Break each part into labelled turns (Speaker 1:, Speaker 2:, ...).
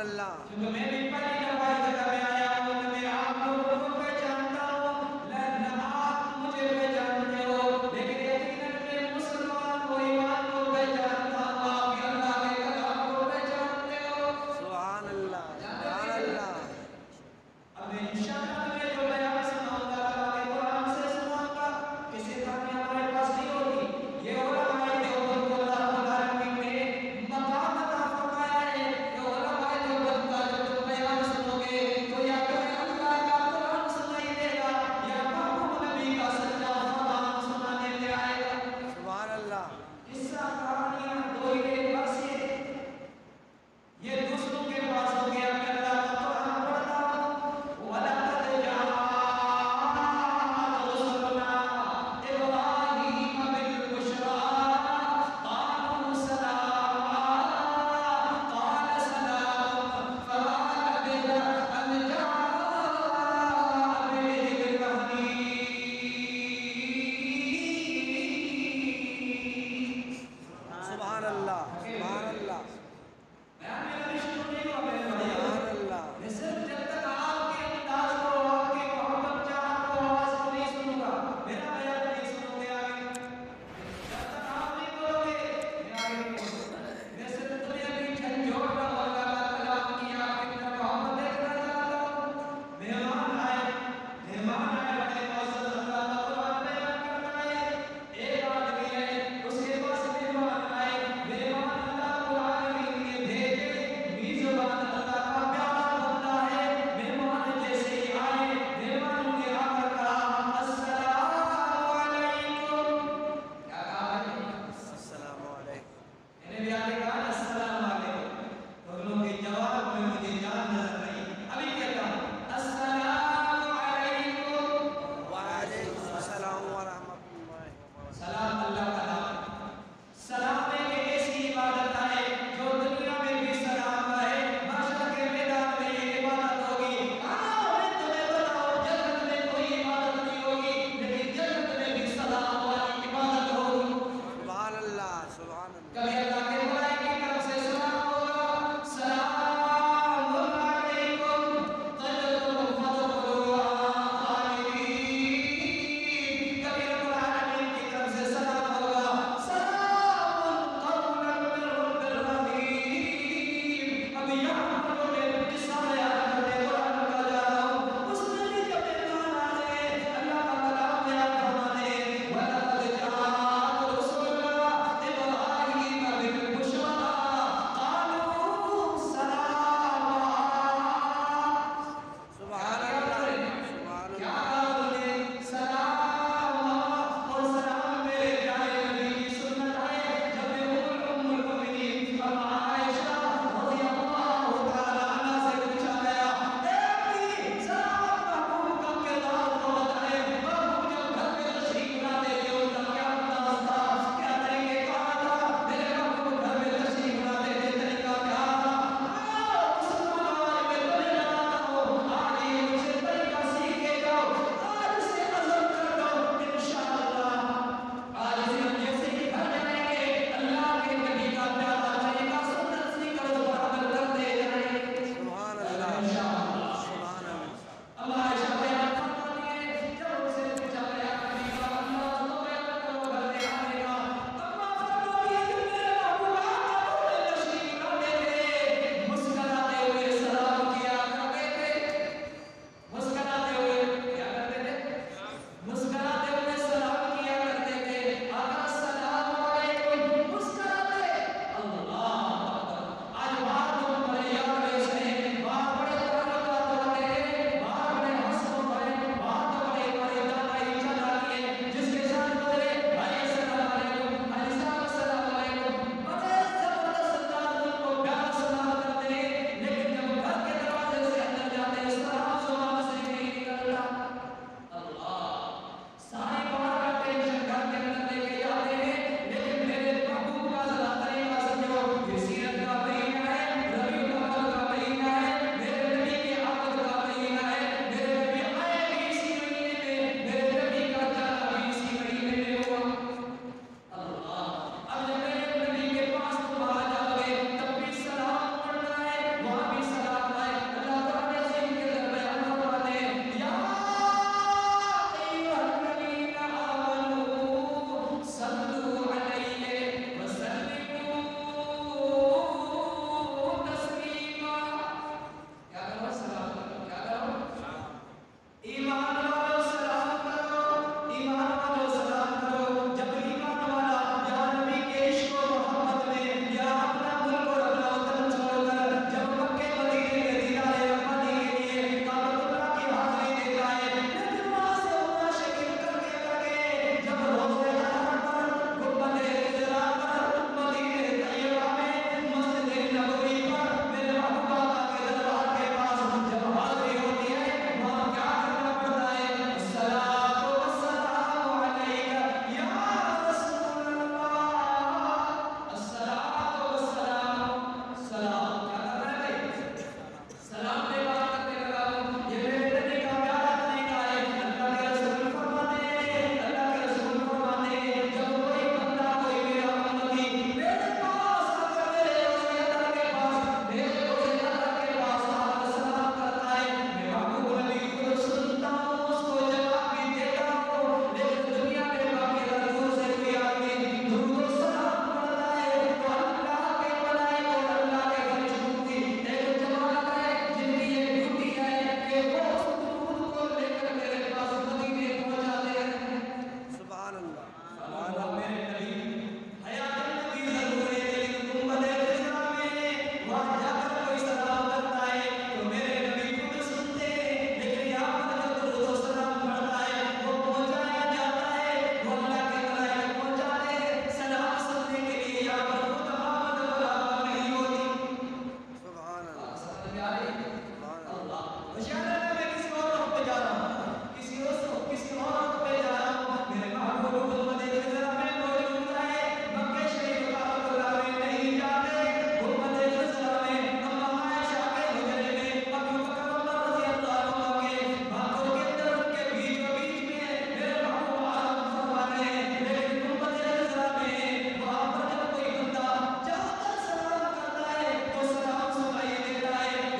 Speaker 1: अल्लाह।
Speaker 2: क्योंकि मैं भी पहली दफा इस जगह में आया हूँ, तो मैं आप लोगों को पहचानता हूँ, न आप मुझे पहचानते हो, लेकिन यकीनन मैं मुसलमान को, ईमान को पहचानता हूँ, आप भी अल्लाह के कलाम को पहचानते हो।
Speaker 1: सुभान अल्लाह, सुभान अल्लाह।
Speaker 2: अब मैं इंशाअल्लाह मैं जो बयान सुनाऊंगा अल्लाह के कुरान से सुनाऊंगा, किसी तरह हमारे पास नहीं होगी। ये उलमाए देवबंद को अल्लाह रब्बुल आलमीन ने मकाम अता फरमाया है, ये उलमाए देवबंद का जो तुम बयान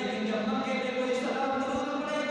Speaker 2: लेकिन जब मक्के में कोई सलाम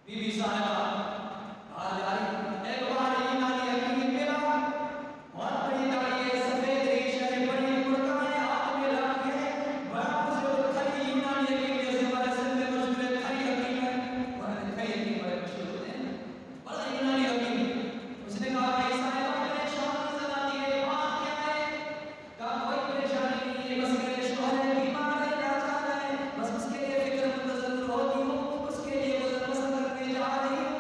Speaker 2: बीबी साहिबा बाहर जा रही, एक बार ईमानी यकीन मेरा बहुत बड़ी दाढ़ी है, सफेद रेश है, बड़ी मुर्गा है, हाथ में लाठी है, बड़ा बुजुर्ग खरी ईमानी यकीन जैसे हमारे सिंध में मशहूर है खरी यकीन है, और खरी यकीन बड़े मशहूर होते हैं, बड़ा ईमानी यकीन। उसने कहा भाई साहिबा परेशान नजर आती है, बात क्या है? कहा कोई परेशानी नहीं है, बस मेरे शौहर है, बीमार है, लाचार है, बस उसके लिए फिक्रमंद जरूर होती हूँ, उसके लिए गुजर बसर करने जा रही हूँ।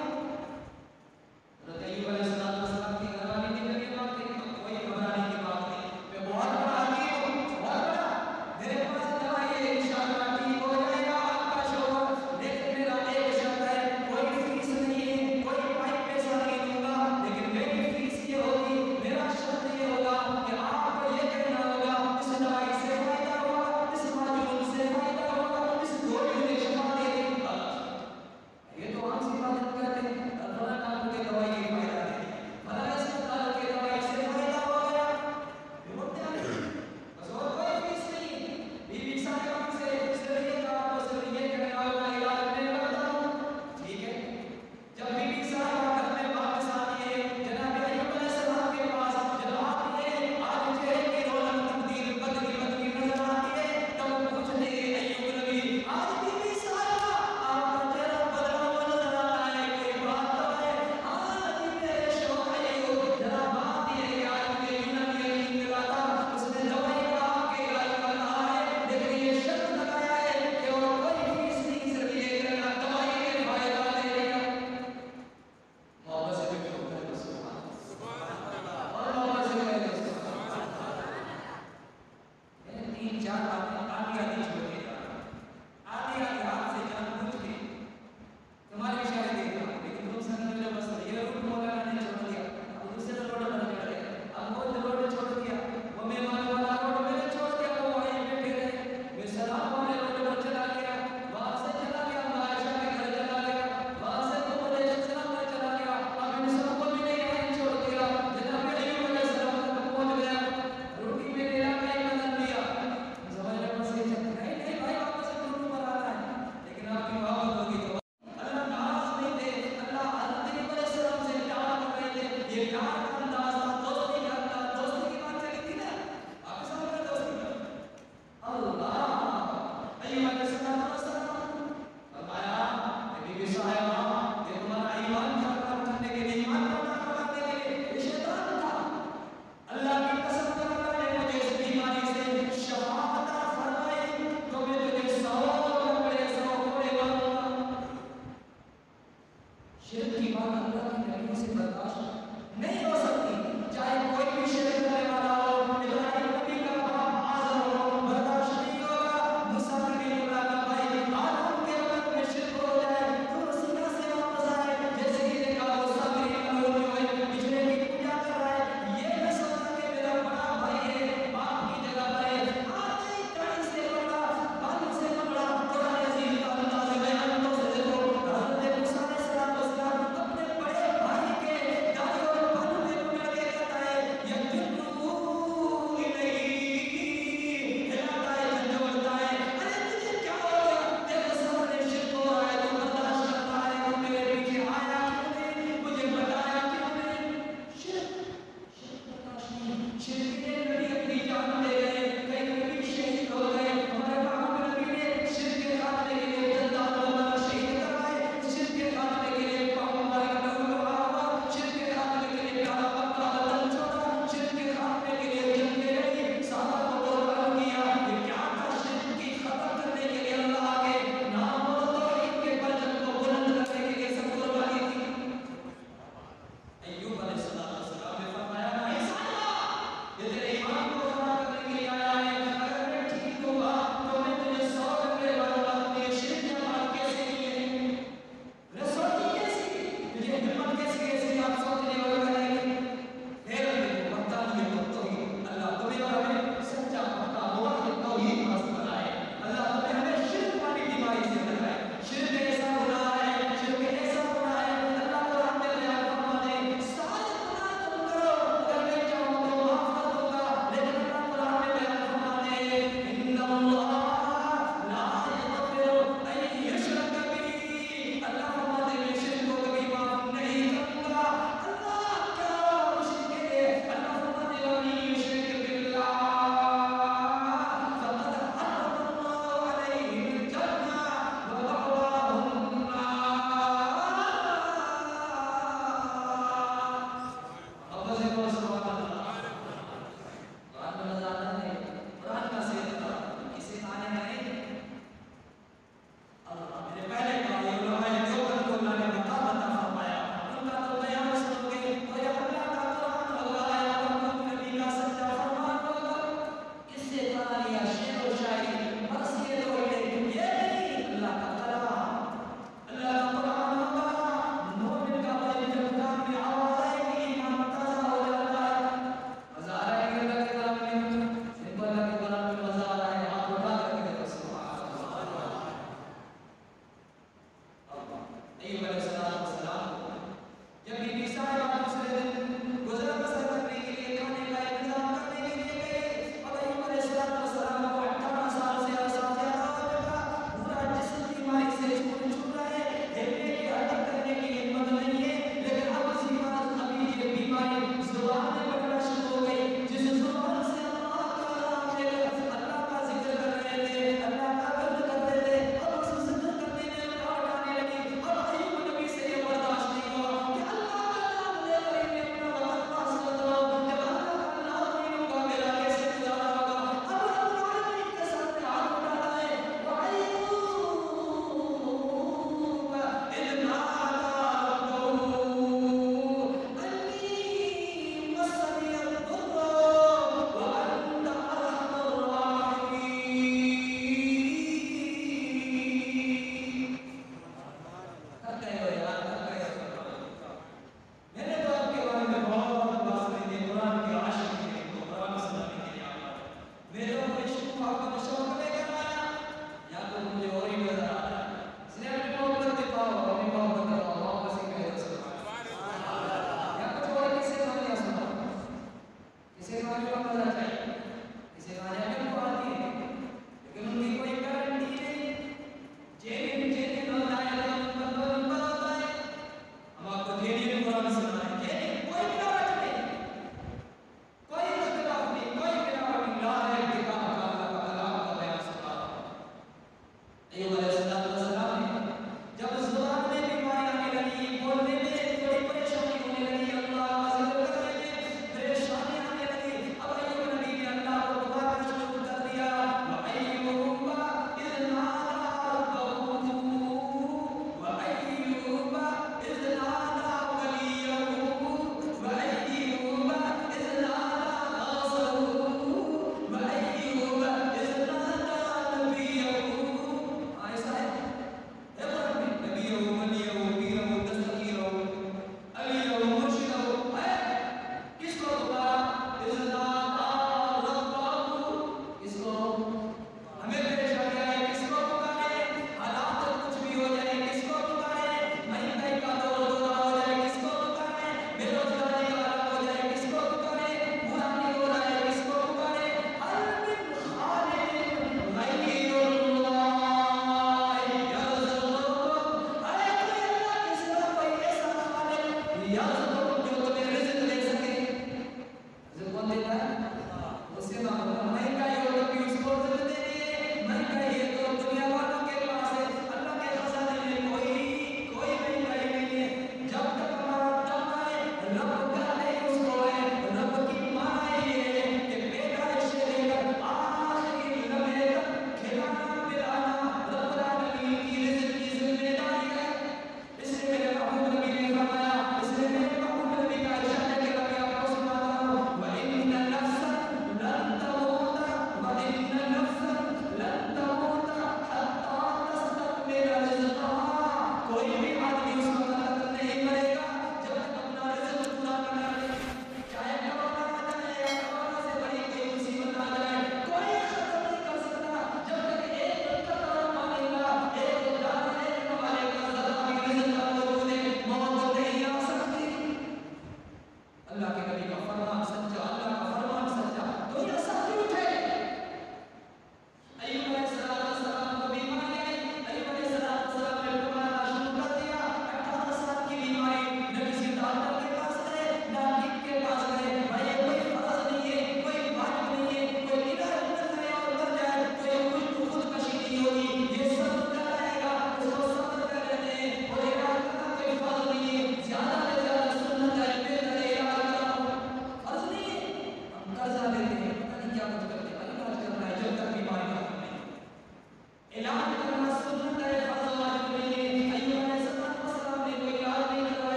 Speaker 2: इसलिए मेरे महबूब नबी ने फरमाया, इसलिए मेरे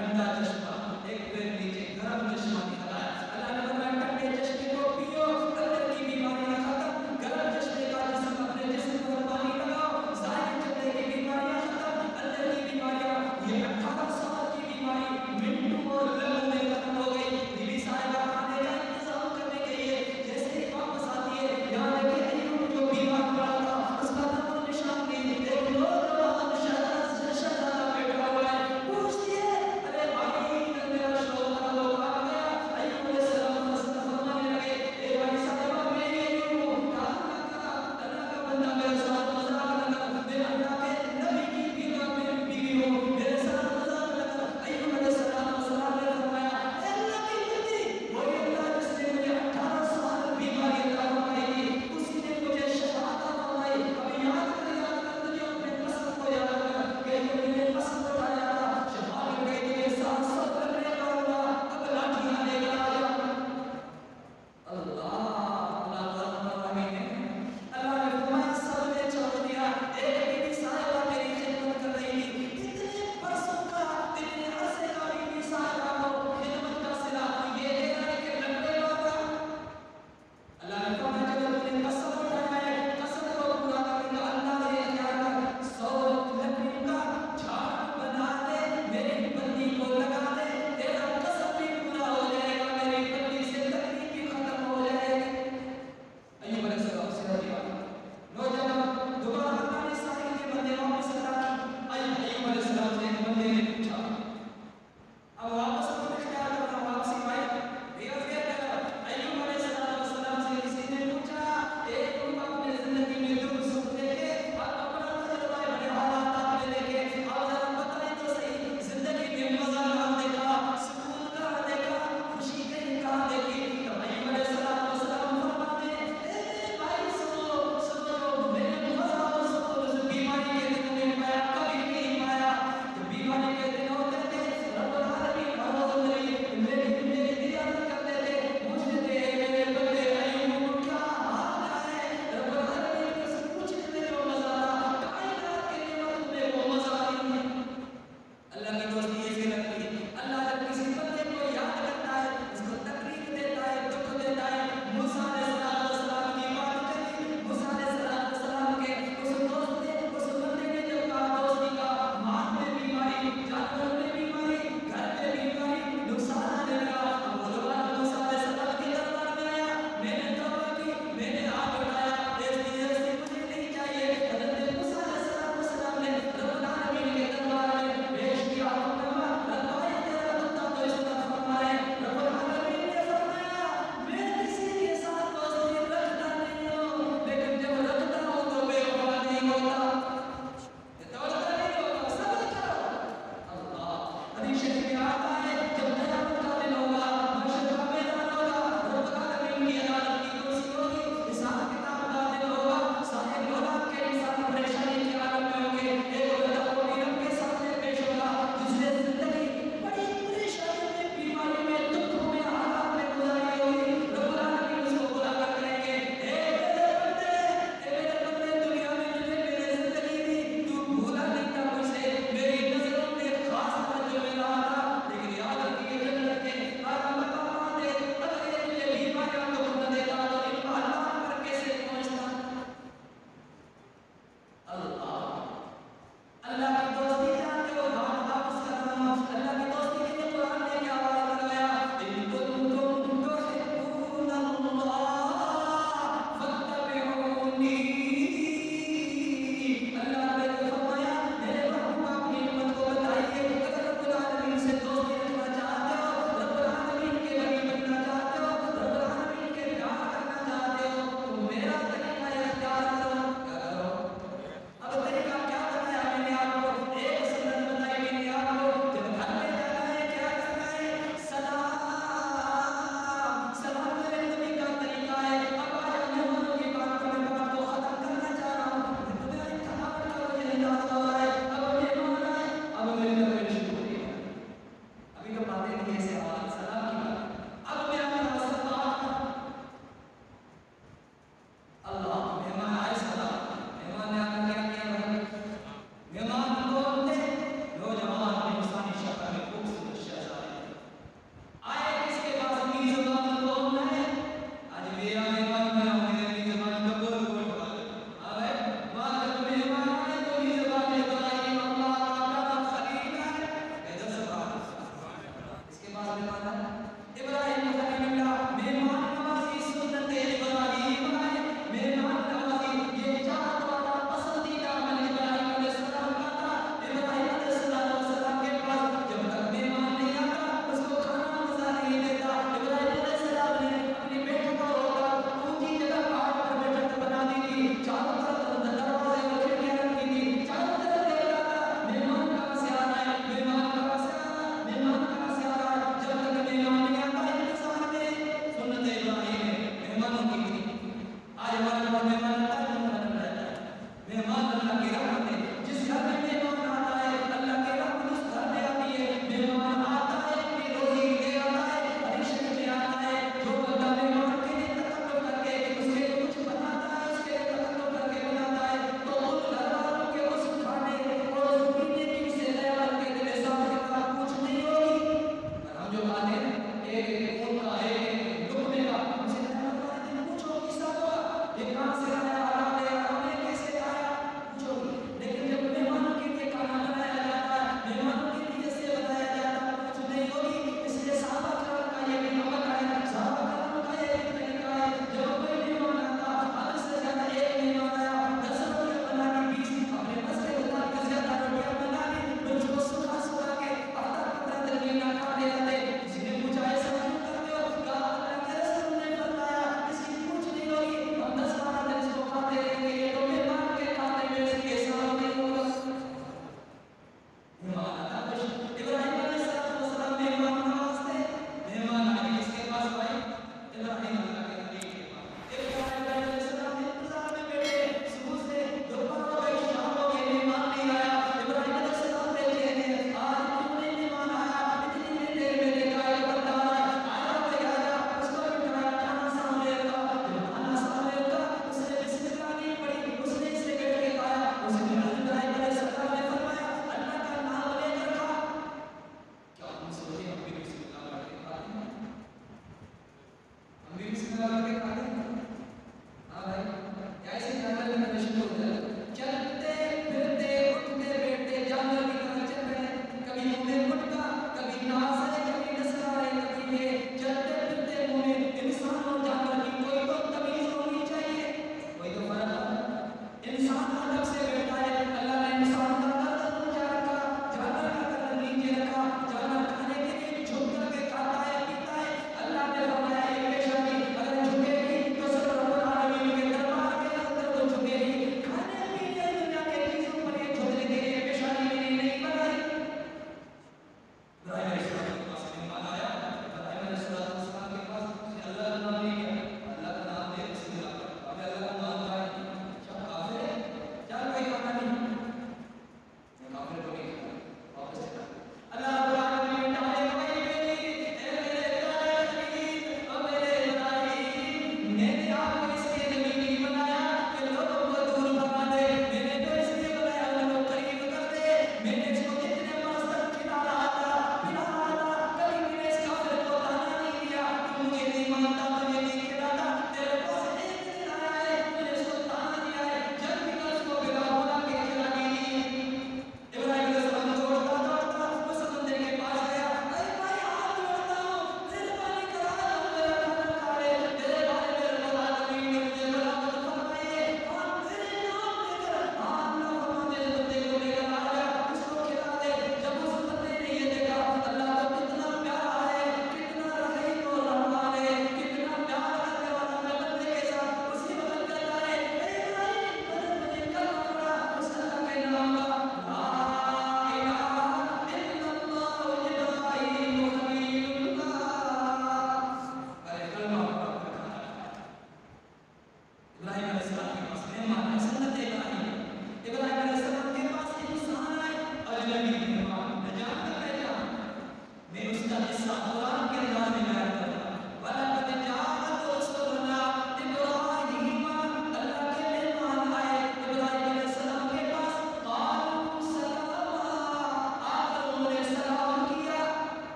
Speaker 2: ठंडा चश्मा, एक पैर नीचे गर्म चश्मा दिखाया। अल्लाह ने फरमाया ठंडे चश्मे को पियो, अंदर की बीमारियां खत्म। गर्म चश्मे का जिस्म अपने जिस्म पर पानी लगाओ, जाहिर चलने की बीमारियां खत्म, अंदर की बीमारियां। ये 18 साल की बीमारी मिनटों और लम्हों में खत्म हो गई। बीबी साहिबा खाने का इंतजाम करने के लिए जैसे ही वापस आती है, यहाँ देखिए अय्यूब जो बीमार पड़ा था, उसका नाम निशान नहीं। एक नौजवान शहजादा बैठा हुआ है, पूछती है अरे भाई इधर मेरा शौहर का लोग आ गया। अय्यूब अलैहिस्सलाम फरमाने लगे ए भाई साहिबा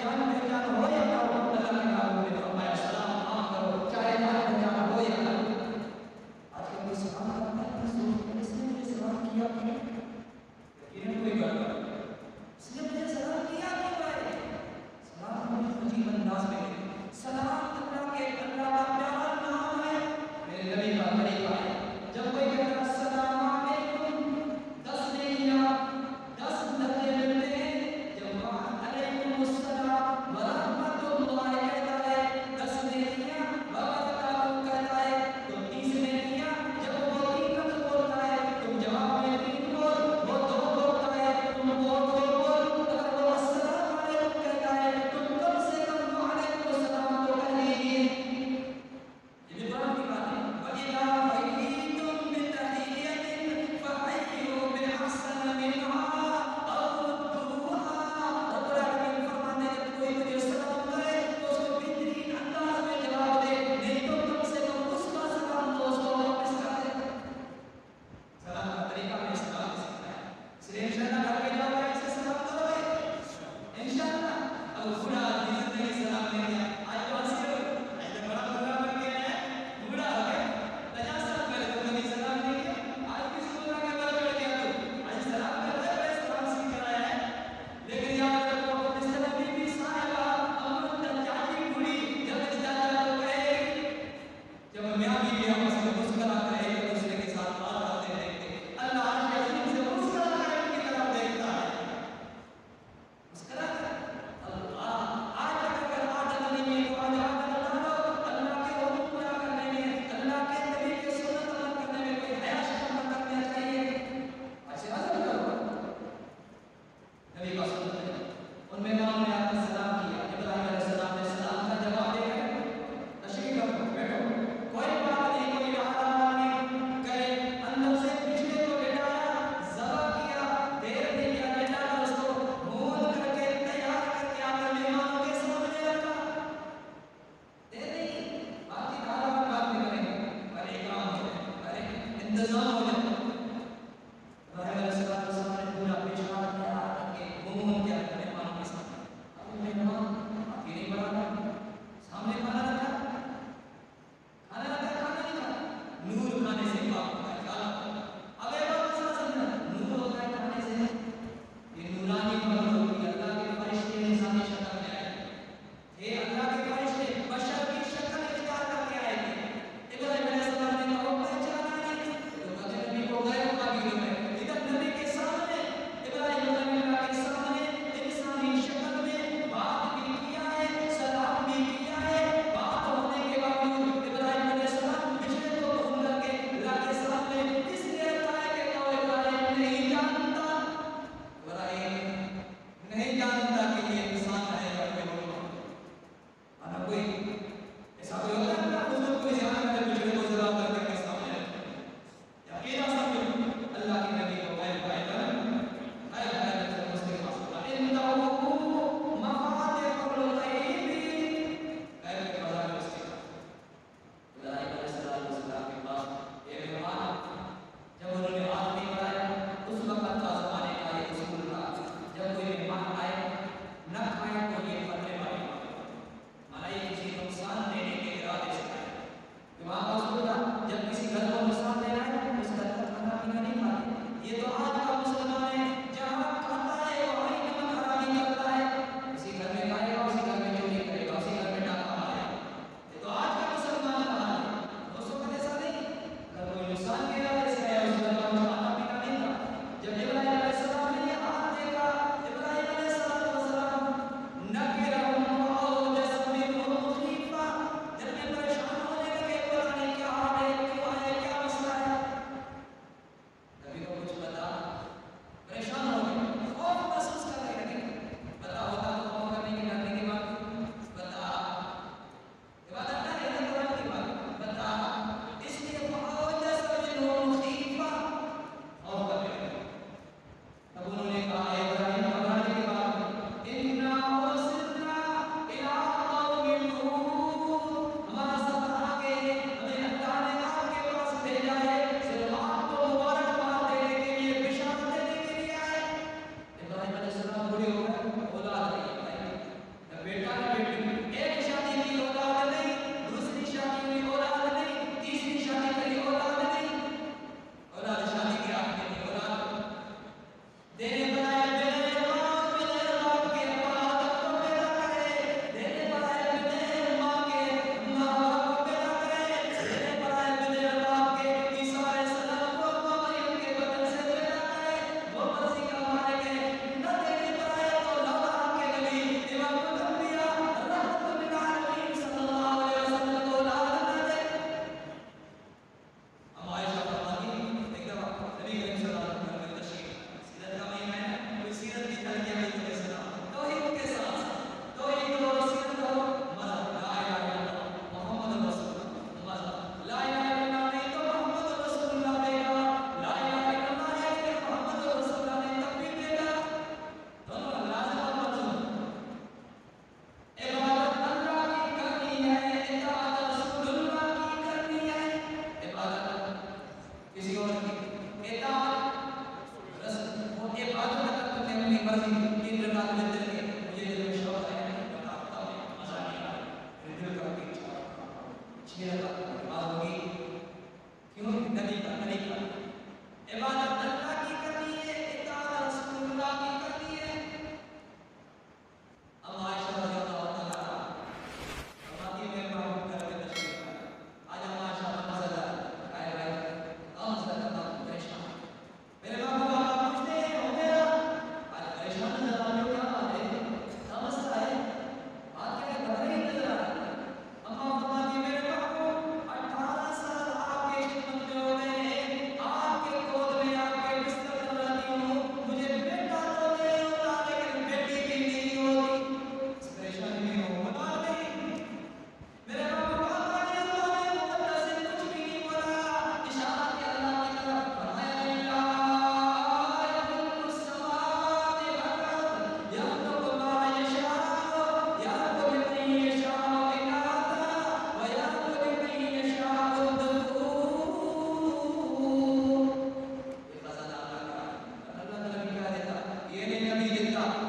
Speaker 2: जान पहचान हो या ना हो, अल्लाह के कानून में फरमाया सलाम आम करो, चाहे जान पहचान हो या ना हो। आज के कोई सलाम करता है तो सोचते इसने मुझे सलाम किया क्यों? यकीनन कोई करता है, इसने मुझे सलाम किया क्यों भाई? सलाम हमें अजीब अंदाज में है। सलाम अल्लाह का प्यारा नाम है, मेरे नबी का तरीका है। जब कोई कहता है अस्सलाम वालेकुम, 10 नहीं आप 10 लफ्ज़ मिलते हैं। जब वालेकुम अस्सलाम व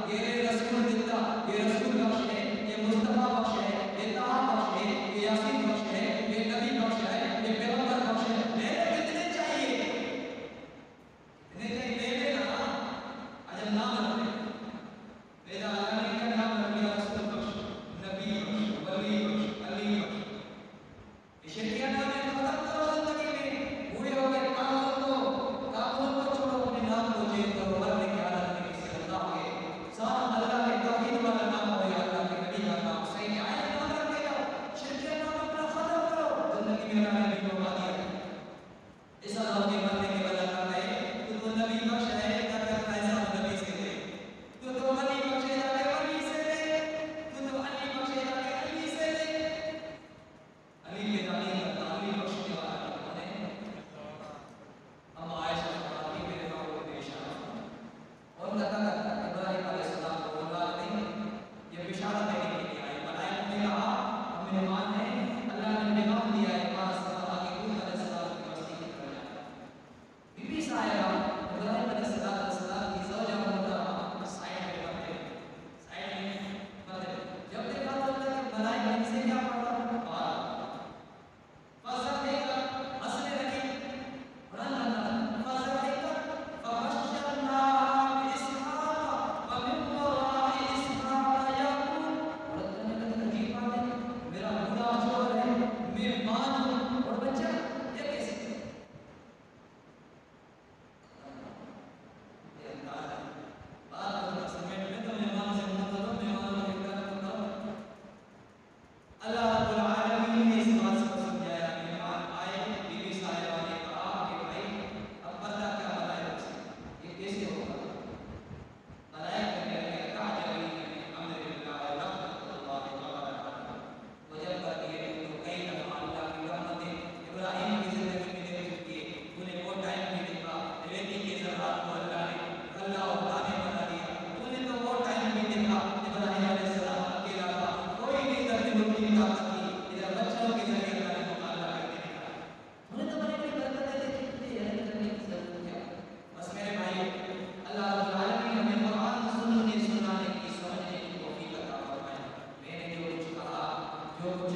Speaker 2: ये रसूल दिता, ये रसूल बख्श है, ये मुस्तफा बख्श है, ये ताहा बख्श है, ये यासीन बख्श है, ये नबी बख्श है, ये पैगंबर बख्श है। मेरे कितने चाहिए? कितने चाहिए? ले लेना। अजब नाम रखते बेटा, अल्लाह ने क्या नाम रख दिया? रसूल बख्श, नबी बख्श, वली बख्श, अली बख्श। ये शिरकिया नाम है, खत्म करो जिंदगी में। हुए हो गए कामों को छोड़ो, अपने नाम को चेंज करो। मरने के हालत में किसी अल्लाह के साथ अल्लाह के तौहीद वाला नाम हो या अल्लाह के नबी का नाम सही है, आए नाम रख के जाओ। शिरकिया नाम अपना खत्म करो। जिंदगी में अल्लाह ने नबी दिया। इस अल्लाह के बंदे के बदला कर गए, तू तो नबी बख्श है, क्या करना है? सब नबी से दे। तू तो वली बख्शे जाके वली से दे, तू तो अली बख्शे जाके अली से दे। अली के दानी करता, अली बख्शने वाला कौन है? हम आयशा फरमाती मेरे बाबू पेशा और लगा इब्राहिम अलैहिस्सलाम को औलाद नहीं, ये बिशारत देने के लिए आए। मलाइका ने कहा हम मेहमान हैं, अल्लाह ने पैगाम दिया है पास आगे कूद अलैहिस्सलाम की बस्ती की तरफ जाना। बीबी साहिबा इब्राहिम अलैहिस्सलाम की ज़ौजा मोहतरमा साइड में बैठे, जब देखा तो मलाइका इनसे क्या पढ़ा? फजर देखकर हंसने लगी, कुरान कहता है फजर देखकर फबशरना बिइस्हाक व मिन वराइ इस्हाक याकूब। औरत कहने लगी अजीब बात है, मेरा बूढ़ा जोर है, मैं मां हूं और बच्चा, ये कैसे? ये अंदाज है बात को समेट में। तो मेहमान से मुंह करो, मेहमानों की इज्जत करो। अल्लाह रब्बुल आलमीन ने इस बात को समझाया। मेहमान आए, बीबी साहिबा ने कहा कि भाई अब पर्दा क्या बनाए, ये कैसे होगा? मलाइका कहने लगे ताजबीन मिन अम्रिल्लाह व रहमतुल्लाहि व बरकातुहू। वजह करती है तो कई दफा अल्लाह की रहमतें इब्राहिम की जिंदगी में देख चुकी है। तूने वो टाइम भी देखा, रेती के ज़रात को अल्लाह ने गल्ला और दाने बना दिया। तूने तो वो टाइम भी देखा, इब्राहिम अलैहिस्सलाम अकेला था, कोई नहीं करने की ताकत थी, इधर बच्चों के जरिए अल्लाह ने मुकाबला करके दिखाया। तूने तो बड़ी बड़ी बरकतें देखी, तुझे यह करने की जरूरत क्या? बस मेरे भाई, अल्लाह रब्बुल आलमीन हमें कुरान सुनाने की, समझने की तौफीक अता फरमाए। मैंने जो कुछ कहा, जो कुछ